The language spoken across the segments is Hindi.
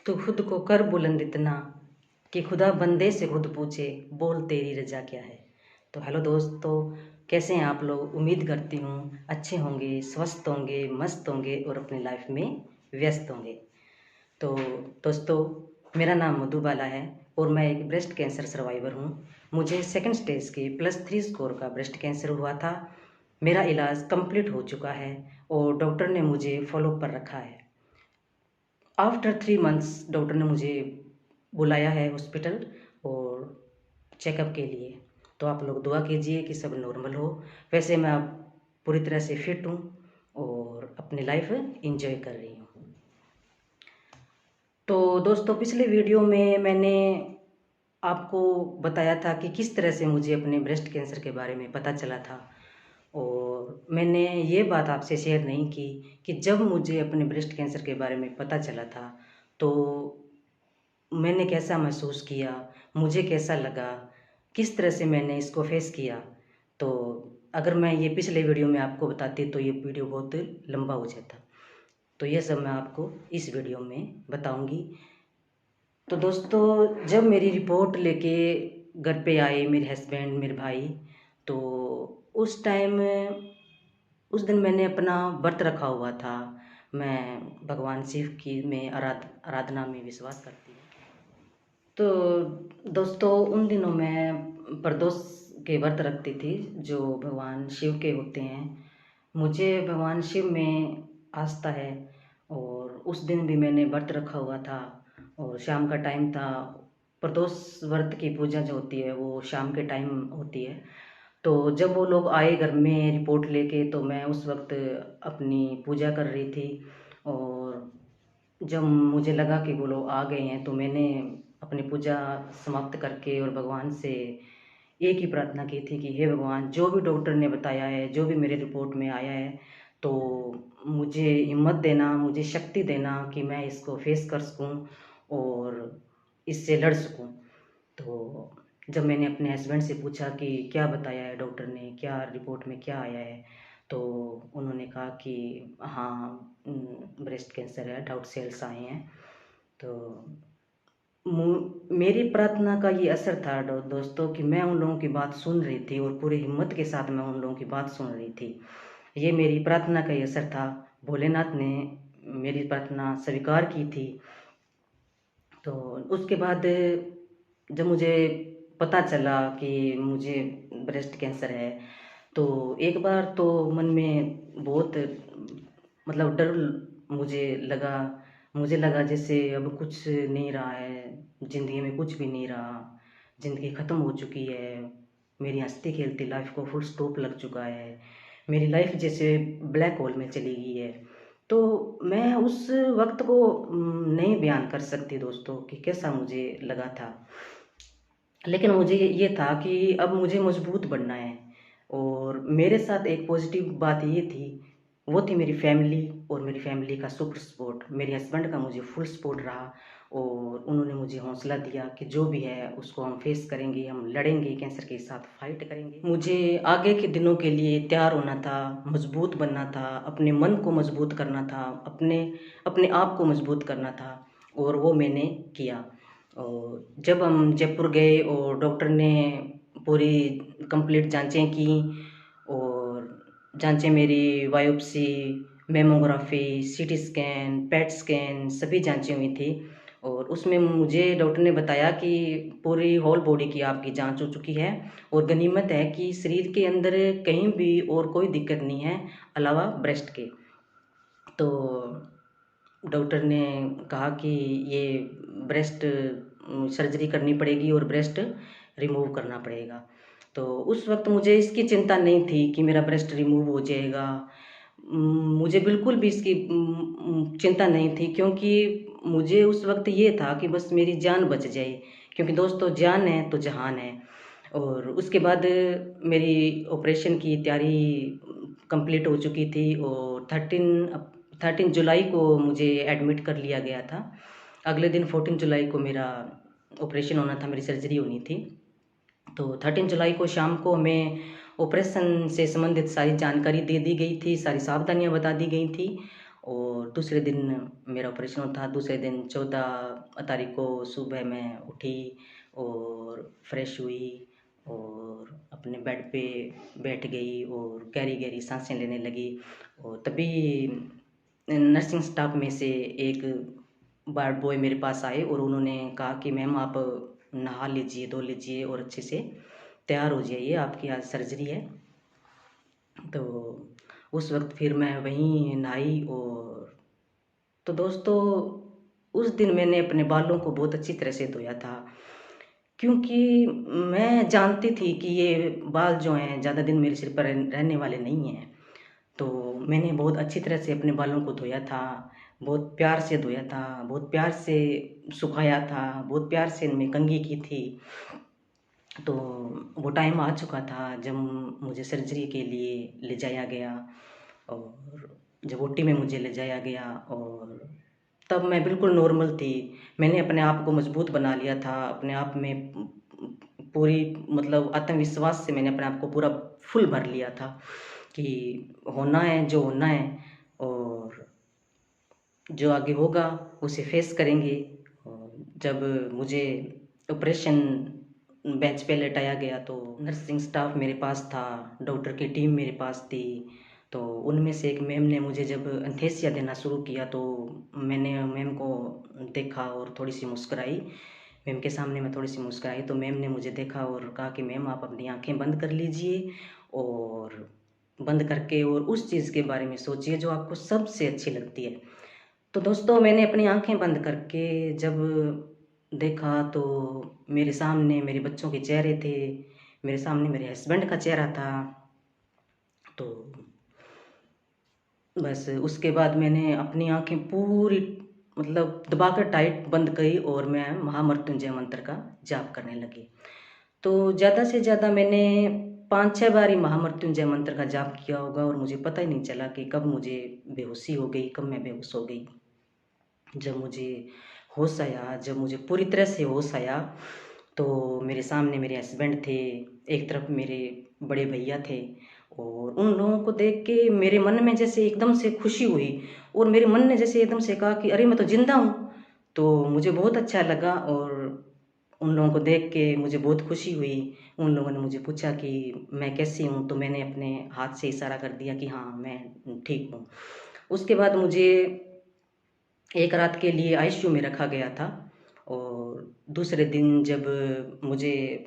तू खुद को कर बुलंद इतना कि खुदा बंदे से खुद पूछे, बोल तेरी रजा क्या है। तो हेलो दोस्तों, कैसे हैं आप लोग। उम्मीद करती हूँ अच्छे होंगे, स्वस्थ होंगे, मस्त होंगे और अपनी लाइफ में व्यस्त होंगे। तो दोस्तों, मेरा नाम मधुबाला है और मैं एक ब्रेस्ट कैंसर सर्वाइवर हूँ। मुझे सेकंड स्टेज के +3 स्कोर का ब्रेस्ट कैंसर हुआ था। मेरा इलाज कंप्लीट हो चुका है और डॉक्टर ने मुझे फॉलोअप पर रखा है। आफ्टर 3 मंथ्स डॉक्टर ने मुझे बुलाया है हॉस्पिटल और चेकअप के लिए। तो आप लोग दुआ कीजिए कि सब नॉर्मल हो। वैसे मैं अब पूरी तरह से फिट हूँ और अपनी लाइफ एंजॉय कर रही हूँ। तो दोस्तों, पिछले वीडियो में मैंने आपको बताया था कि किस तरह से मुझे अपने ब्रेस्ट कैंसर के बारे में पता चला था और मैंने ये बात आपसे शेयर नहीं की कि जब मुझे अपने ब्रेस्ट कैंसर के बारे में पता चला था तो मैंने कैसा महसूस किया, मुझे कैसा लगा, किस तरह से मैंने इसको फेस किया। तो अगर मैं ये पिछले वीडियो में आपको बताती तो ये वीडियो बहुत लंबा हो जाता। तो ये सब मैं आपको इस वीडियो में बताऊंगी। तो दोस्तों, जब मेरी रिपोर्ट लेके घर पे आए मेरे हस्बैंड, मेरे भाई, तो उस टाइम उस दिन मैंने अपना व्रत रखा हुआ था। मैं भगवान शिव की में आराधना में विश्वास करती हूँ। तो दोस्तों, उन दिनों मैं प्रदोष के व्रत रखती थी जो भगवान शिव के होते हैं। मुझे भगवान शिव में आस्था है और उस दिन भी मैंने व्रत रखा हुआ था और शाम का टाइम था। प्रदोष व्रत की पूजा जो होती है वो शाम के टाइम होती है। तो जब वो लोग आए घर में रिपोर्ट लेके तो मैं उस वक्त अपनी पूजा कर रही थी और जब मुझे लगा कि वो लोग आ गए हैं तो मैंने अपनी पूजा समाप्त करके और भगवान से एक ही प्रार्थना की थी कि हे भगवान, जो भी डॉक्टर ने बताया है, जो भी मेरे रिपोर्ट में आया है, तो मुझे हिम्मत देना, मुझे शक्ति देना कि मैं इसको फेस कर सकूं और इससे लड़ सकूं। तो जब मैंने अपने हस्बैंड से पूछा कि क्या बताया है डॉक्टर ने, क्या रिपोर्ट में क्या आया है, तो उन्होंने कहा कि हाँ, ब्रेस्ट कैंसर है, डाउट सेल्स आए हैं। तो मेरी प्रार्थना का ये असर था दोस्तों कि मैं उन लोगों की बात सुन रही थी और पूरी हिम्मत के साथ मैं उन लोगों की बात सुन रही थी। ये मेरी प्रार्थना का ही असर था। भोलेनाथ ने मेरी प्रार्थना स्वीकार की थी। तो उसके बाद जब मुझे पता चला कि मुझे ब्रेस्ट कैंसर है तो एक बार तो मन में बहुत मतलब डर मुझे लगा। मुझे लगा जैसे अब कुछ नहीं रहा है, ज़िंदगी में कुछ भी नहीं रहा, ज़िंदगी ख़त्म हो चुकी है, मेरी हंसती खेलती लाइफ को फुल स्टॉप लग चुका है, मेरी लाइफ जैसे ब्लैक होल में चली गई है। तो मैं उस वक्त को नहीं बयान कर सकती दोस्तों कि कैसा मुझे लगा था। लेकिन मुझे ये था कि अब मुझे मजबूत बनना है और मेरे साथ एक पॉजिटिव बात ये थी, वो थी मेरी फैमिली और मेरी फैमिली का सुपर सपोर्ट। मेरे हस्बैंड का मुझे फुल सपोर्ट रहा और उन्होंने मुझे हौसला दिया कि जो भी है उसको हम फेस करेंगे, हम लड़ेंगे, कैंसर के साथ फाइट करेंगे। मुझे आगे के दिनों के लिए तैयार होना था, मजबूत बनना था, अपने मन को मजबूत करना था, अपने अपने आप को मजबूत करना था और वो मैंने किया। और जब हम जयपुर गए और डॉक्टर ने पूरी कंप्लीट जांचें की और जांचें मेरी biopsy, mammography, CT scan, PET scan सभी जांचें हुई थी और उसमें मुझे डॉक्टर ने बताया कि पूरी होल बॉडी की आपकी जांच हो चुकी है और गनीमत है कि शरीर के अंदर कहीं भी और कोई दिक्कत नहीं है अलावा ब्रेस्ट के। तो डॉक्टर ने कहा कि ये ब्रेस्ट सर्जरी करनी पड़ेगी और ब्रेस्ट रिमूव करना पड़ेगा। तो उस वक्त मुझे इसकी चिंता नहीं थी कि मेरा ब्रेस्ट रिमूव हो जाएगा। मुझे बिल्कुल भी इसकी चिंता नहीं थी क्योंकि मुझे उस वक्त ये था कि बस मेरी जान बच जाए, क्योंकि दोस्तों जान है तो जहान है। और उसके बाद मेरी ऑपरेशन की तैयारी कंप्लीट हो चुकी थी और 13 जुलाई को मुझे एडमिट कर लिया गया था। अगले दिन 14 जुलाई को मेरा ऑपरेशन होना था, मेरी सर्जरी होनी थी। तो 13 जुलाई को शाम को हमें ऑपरेशन से संबंधित सारी जानकारी दे दी गई थी, सारी सावधानियां बता दी गई थी और दूसरे दिन मेरा ऑपरेशन था। दूसरे दिन 14 तारीख को सुबह मैं उठी और फ्रेश हुई और अपने बेड पे बैठ गई और गहरी गहरी सांसें लेने लगी। और तभी नर्सिंग स्टाफ में से एक वार्ड बॉय मेरे पास आए और उन्होंने कहा कि मैम आप नहा लीजिए, धो लीजिए और अच्छे से तैयार हो जाइए, आपकी आज सर्जरी है। तो उस वक्त फिर मैं वहीं नहाई। और तो दोस्तों, उस दिन मैंने अपने बालों को बहुत अच्छी तरह से धोया था, क्योंकि मैं जानती थी कि ये बाल जो हैं ज़्यादा दिन मेरे सिर पर रहने वाले नहीं हैं। तो मैंने बहुत अच्छी तरह से अपने बालों को धोया था, बहुत प्यार से धोया था, बहुत प्यार से सुखाया था, बहुत प्यार से इनमें कंघी की थी। तो वो टाइम आ चुका था जब मुझे सर्जरी के लिए ले जाया गया। और जब ओटी में मुझे ले जाया गया और तब मैं बिल्कुल नॉर्मल थी। मैंने अपने आप को मजबूत बना लिया था, अपने आप में पूरी मतलब आत्मविश्वास से मैंने अपने आप को पूरा फुल भर लिया था कि होना है जो होना है, और जो आगे होगा उसे फेस करेंगे। और जब मुझे ऑपरेशन बेंच पे लेटाया गया तो नर्सिंग स्टाफ मेरे पास था, डॉक्टर की टीम मेरे पास थी। तो उनमें से एक मैम ने मुझे जब एनेस्थीसिया देना शुरू किया तो मैंने मैम को देखा और थोड़ी सी मुस्कुराई। मैम के सामने मैं थोड़ी सी मुस्कुराई तो मैम ने मुझे देखा और कहा कि मैम आप अपनी आंखें बंद कर लीजिए और बंद करके और उस चीज़ के बारे में सोचिए जो आपको सबसे अच्छी लगती है। तो दोस्तों, मैंने अपनी आंखें बंद करके जब देखा तो मेरे सामने मेरे बच्चों के चेहरे थे, मेरे सामने मेरे हस्बैंड का चेहरा था। तो बस उसके बाद मैंने अपनी आंखें पूरी मतलब दबाकर टाइट बंद करी और मैं महामृत्युंजय मंत्र का जाप करने लगी। तो ज़्यादा से ज़्यादा मैंने 5-6 बार ही महामृत्युंजय मंत्र का जाप किया होगा और मुझे पता ही नहीं चला कि कब मुझे बेहोशी हो गई, कब मैं बेहोश हो गई। जब मुझे होश आया, जब मुझे पूरी तरह से होश आया, तो मेरे सामने मेरे हस्बैंड थे, एक तरफ मेरे बड़े भैया थे। और उन लोगों को देख के मेरे मन में जैसे एकदम से खुशी हुई और मेरे मन ने जैसे एकदम से कहा कि अरे मैं तो ज़िंदा हूँ। तो मुझे बहुत अच्छा लगा और उन लोगों को देख के मुझे बहुत खुशी हुई। उन लोगों ने मुझे पूछा कि मैं कैसी हूँ, तो मैंने अपने हाथ से इशारा कर दिया कि हाँ, मैं ठीक हूँ। उसके बाद मुझे एक रात के लिए आईसीयू में रखा गया था। और दूसरे दिन जब मुझे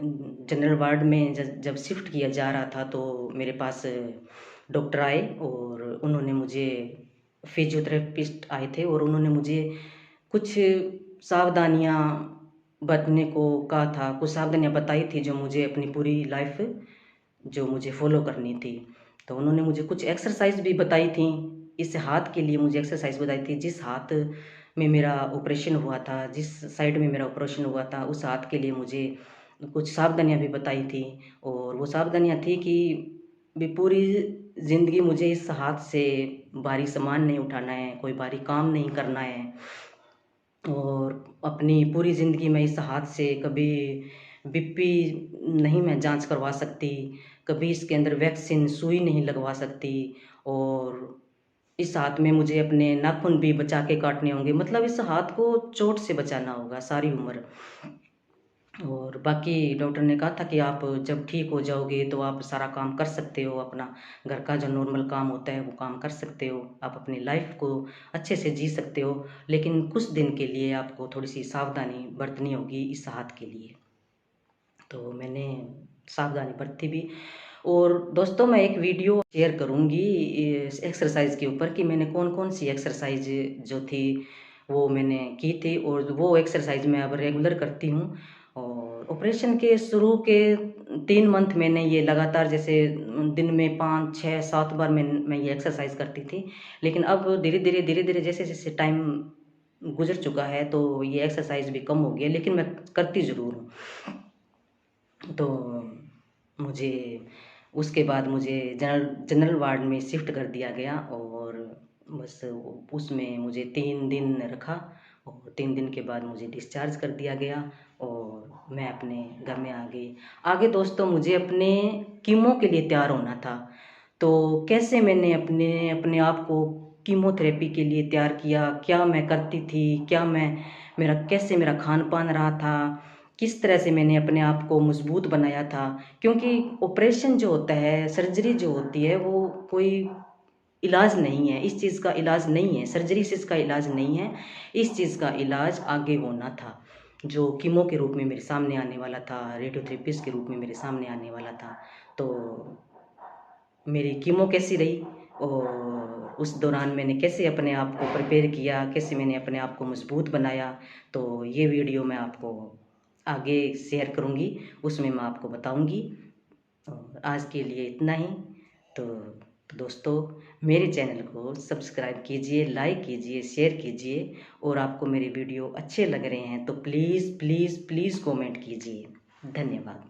जनरल वार्ड में जब शिफ्ट किया जा रहा था तो मेरे पास डॉक्टर आए और उन्होंने मुझे फिजियोथेरेपिस्ट आए थे और उन्होंने मुझे कुछ सावधानियां बरतने को कहा था, कुछ सावधानियां बताई थी जो मुझे अपनी पूरी लाइफ जो मुझे फॉलो करनी थी। तो उन्होंने मुझे कुछ एक्सरसाइज भी बताई थी। इस हाथ के लिए मुझे एक्सरसाइज बताई थी, जिस हाथ में मेरा ऑपरेशन हुआ था, जिस साइड में मेरा ऑपरेशन हुआ था उस हाथ के लिए मुझे कुछ सावधानियां भी बताई थी। और वो सावधानियां थी कि भी पूरी ज़िंदगी मुझे इस हाथ से भारी सामान नहीं उठाना है, कोई भारी काम नहीं करना है। और अपनी पूरी ज़िंदगी में इस हाथ से कभी बीपी नहीं मैं जांच करवा सकती, कभी इसके अंदर वैक्सीन सुई नहीं लगवा सकती। और इस हाथ में मुझे अपने नाखून भी बचा के काटने होंगे, मतलब इस हाथ को चोट से बचाना होगा सारी उम्र। और बाकी डॉक्टर ने कहा था कि आप जब ठीक हो जाओगे तो आप सारा काम कर सकते हो, अपना घर का जो नॉर्मल काम होता है वो काम कर सकते हो, आप अपनी लाइफ को अच्छे से जी सकते हो, लेकिन कुछ दिन के लिए आपको थोड़ी सी सावधानी बरतनी होगी इस हाथ के लिए। तो मैंने सावधानी बरती भी। और दोस्तों, मैं एक वीडियो शेयर करूंगी इस एक्सरसाइज के ऊपर कि मैंने कौन कौन सी एक्सरसाइज जो थी वो मैंने की थी और वो एक्सरसाइज मैं अब रेगुलर करती हूँ। और ऑपरेशन के शुरू के 3 मंथ मैंने ये लगातार जैसे दिन में 5, 6, 7 बार मैं ये एक्सरसाइज करती थी। लेकिन अब धीरे धीरे जैसे जैसे टाइम गुजर चुका है तो ये एक्सरसाइज भी कम हो गई है, लेकिन मैं करती ज़रूर हूँ। तो मुझे उसके बाद मुझे जनरल वार्ड में शिफ्ट कर दिया गया और बस उसमें मुझे 3 दिन रखा और 3 दिन के बाद मुझे डिस्चार्ज कर दिया गया और मैं अपने घर में आ गई। आगे दोस्तों, मुझे अपने कीमो के लिए तैयार होना था। तो कैसे मैंने अपने अपने आप को कीमोथेरेपी के लिए तैयार किया, क्या मैं करती थी, क्या मैं मेरा कैसे मेरा खान पान रहा था, किस तरह से मैंने अपने आप को मजबूत बनाया था। क्योंकि ऑपरेशन जो होता है, सर्जरी जो होती है, वो कोई इलाज नहीं है, इस चीज़ का इलाज नहीं है, सर्जरी से इसका इलाज नहीं है। इस चीज़ का इलाज आगे होना था, जो कीमो के रूप में मेरे सामने आने वाला था, रेडियोथेरेपिस्ट के रूप में मेरे सामने आने वाला था। तो मेरी कीमो कैसी रही और उस दौरान मैंने कैसे अपने आप को प्रिपेयर किया, कैसे मैंने अपने आप को मजबूत बनाया, तो ये वीडियो मैं आपको आगे शेयर करूँगी, उसमें मैं आपको बताऊँगी। और आज के लिए इतना ही। तो दोस्तों, मेरे चैनल को सब्सक्राइब कीजिए, लाइक कीजिए, शेयर कीजिए, और आपको मेरे वीडियो अच्छे लग रहे हैं तो प्लीज़ प्लीज़ प्लीज़ कमेंट कीजिए। धन्यवाद।